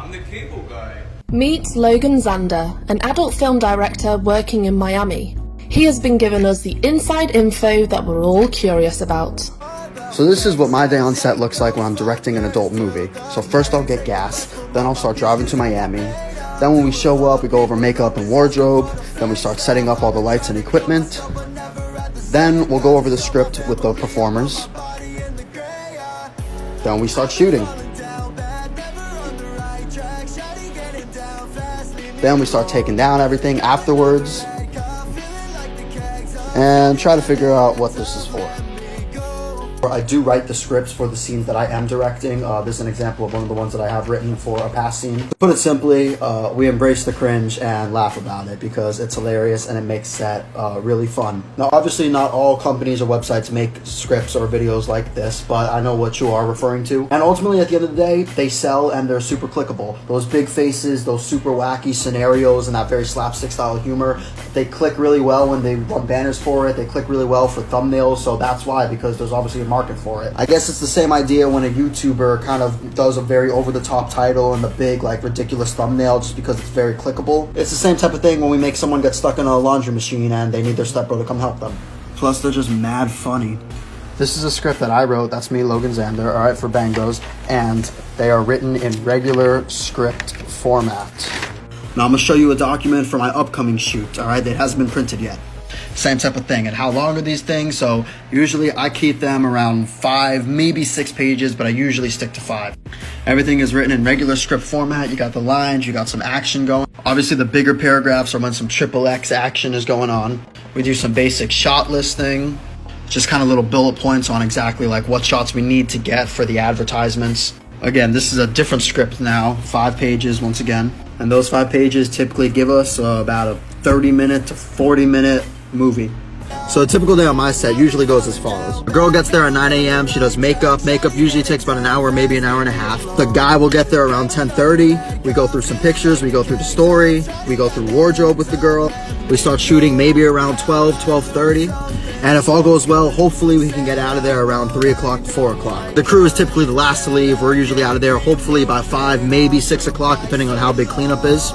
I'm the cable guy. Meet Logan Zander, an adult film director working in Miami. He has been giving us the inside info that we're all curious about. So this is what my day on set looks like when I'm directing an adult movie. So first I'll get gas, then I'll start driving to Miami. Then when we show up, we go over makeup and wardrobe. Then we start setting up all the lights and equipment. Then we'll go over the script with the performers. Then we start shooting. Then we start taking down everything afterwards and try to figure out what this is for. I do write the scripts for the scenes that I am directing. This is an example of one of the ones that I have written for a past scene. To put it simply, we embrace the cringe and laugh about it because it's hilarious and it makes set really fun. Now, obviously not all companies or websites make scripts or videos like this, but I know what you are referring to. And ultimately, at the end of the day, they sell and they're super clickable. Those big faces, those super wacky scenarios and that very slapstick style humor, they click really well when they run banners for it. They click really well for thumbnails, so that's why, because there's obviously a market for it. I guess it's the same idea when a YouTuber kind of does a very over-the-top title and the big, like, ridiculous thumbnail just because it's very clickable. It's the same type of thing when we make someone get stuck in a laundry machine and they need their stepbro to come help them. Plus, they're just mad funny. This is a script that I wrote. That's me, Logan Zander, alright, for Bangos, and they are written in regular script format. Now, I'm gonna show you a document for my upcoming shoot, alright, that hasn't been printed yet. Same type of thing. And how long are these things? So usually I keep them around 5, maybe 6 pages, but I usually stick to 5. Everything is written in regular script format. You got the lines, you got some action going. Obviously the bigger paragraphs are when some XXX action is going on. We do some basic shot listing, just kind of little bullet points on exactly like what shots we need to get for the advertisements. Again, this is a different script now, 5 pages once again. And those 5 pages typically give us about a 30-minute to 40-minute movie. So a typical day on my set usually goes as follows. The girl gets there at 9 a.m. She does makeup. Makeup usually takes about an hour, maybe an hour and a half. The guy will get there around 10:30. We go through some pictures. We go through the story. We go through wardrobe with the girl. We start shooting maybe around 12:30. And if all goes well, hopefully we can get out of there around 3 o'clock to 4 o'clock. The crew is typically the last to leave. We're usually out of there hopefully by 5, maybe 6 o'clock, depending on how big cleanup is.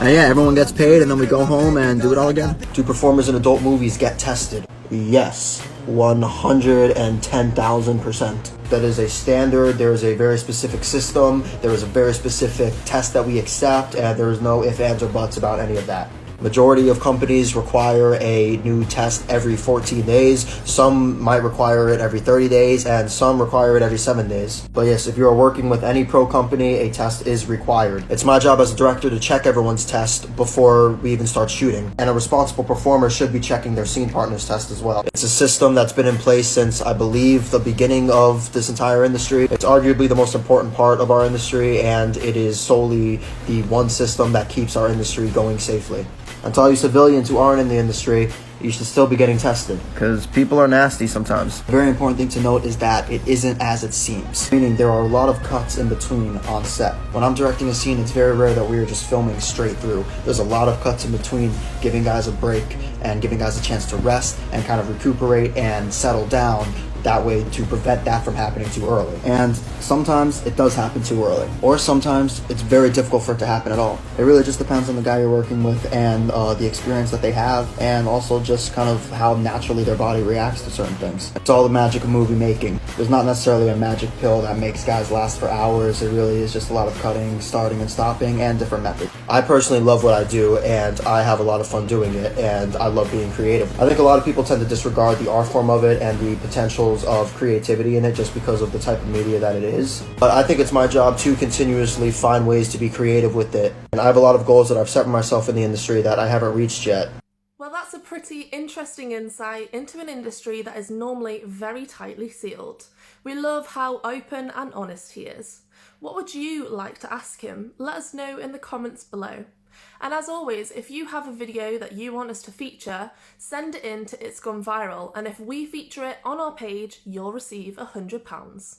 And yeah, everyone gets paid and then we go home and do it all again. Do performers in adult movies get tested? Yes, 110,000%. That is a standard. There is a very specific system. There is a very specific test that we accept, and there is no ifs, ands, or buts about any of that. Majority of companies require a new test every 14 days. Some might require it every 30 days, and some require it every 7 days. But yes, if you are working with any pro company, a test is required. It's my job as a director to check everyone's test before we even start shooting. And a responsible performer should be checking their scene partner's test as well. It's a system that's been in place since, I believe, the beginning of this entire industry. It's arguably the most important part of our industry, and it is solely the one system that keeps our industry going safely. And to all you civilians who aren't in the industry, you should still be getting tested, because people are nasty sometimes. A very important thing to note is that it isn't as it seems, meaning there are a lot of cuts in between on set. When I'm directing a scene, it's very rare that we are just filming straight through. There's a lot of cuts in between, giving guys a break and giving guys a chance to rest and kind of recuperate and settle down, that way to prevent that from happening too early. And sometimes it does happen too early, or sometimes it's very difficult for it to happen at all. It really just depends on the guy you're working with and the experience that they have, and also just kind of how naturally their body reacts to certain things. It's all the magic of movie making. There's not necessarily a magic pill that makes guys last for hours. It really is just a lot of cutting, starting and stopping, and different methods. I personally love what I do, and I have a lot of fun doing it, and I love being creative. I think a lot of people tend to disregard the art form of it and the potentials of creativity in it just because of the type of media that it is. But I think it's my job to continuously find ways to be creative with it. And I have a lot of goals that I've set for myself in the industry that I haven't reached yet. Well, that's a pretty interesting insight into an industry that is normally very tightly sealed. We love how open and honest he is. What would you like to ask him? Let us know in the comments below. And as always, if you have a video that you want us to feature, send it in to It's Gone Viral, and if we feature it on our page, you'll receive £100.